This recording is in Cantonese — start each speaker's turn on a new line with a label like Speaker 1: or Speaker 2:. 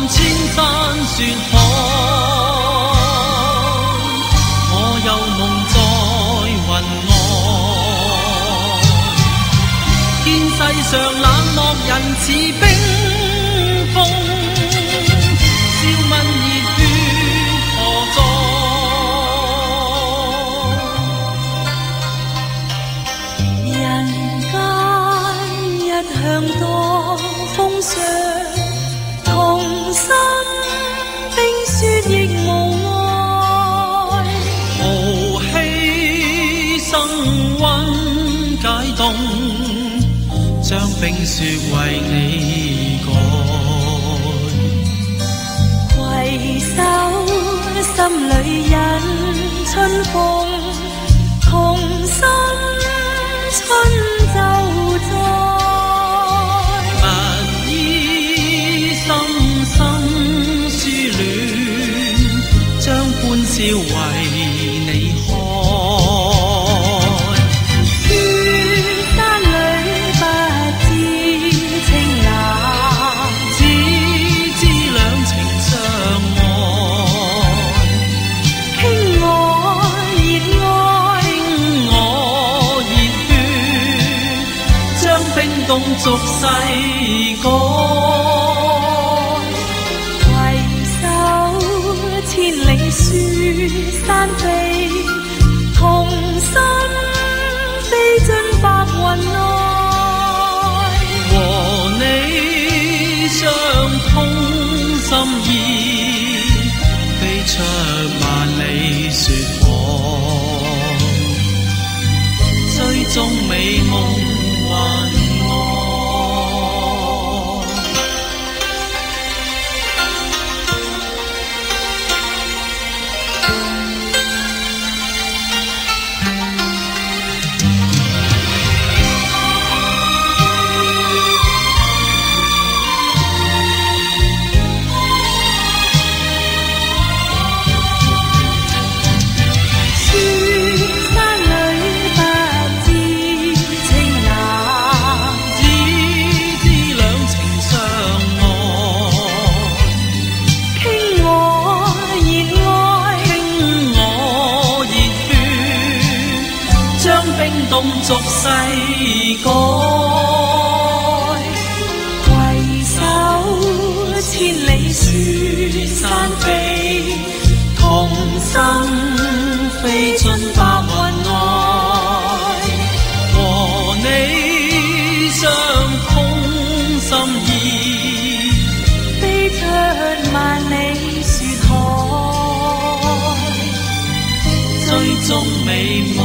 Speaker 1: 千山雪海，我又夢在雲外，見世上冷漠人似冰封，笑問熱血何在？
Speaker 2: 人間一向多風霜，同心冰雪亦無礙，
Speaker 1: 無犧牲溫解凍，將冰雪為你改。
Speaker 2: 攜手心裏引春風，同心春就在。
Speaker 1: 勿依深深思戀，將歡笑為你開。
Speaker 2: 雪山裏不知情難，
Speaker 1: 只知兩情相愛，
Speaker 2: 傾我熱愛，
Speaker 1: 傾我熱血，將冰凍俗世改。
Speaker 2: 攜手千里雪山飛，同心飛進白雲內。
Speaker 1: 和你相通心意，飛出萬里雪海，追蹤美夢雲外。凍俗世改，
Speaker 2: 攜手千里雪山飛，
Speaker 1: 同心飛進白雲外，和你相通心意，
Speaker 2: 飛出萬里雪海，
Speaker 1: 追蹤美夢。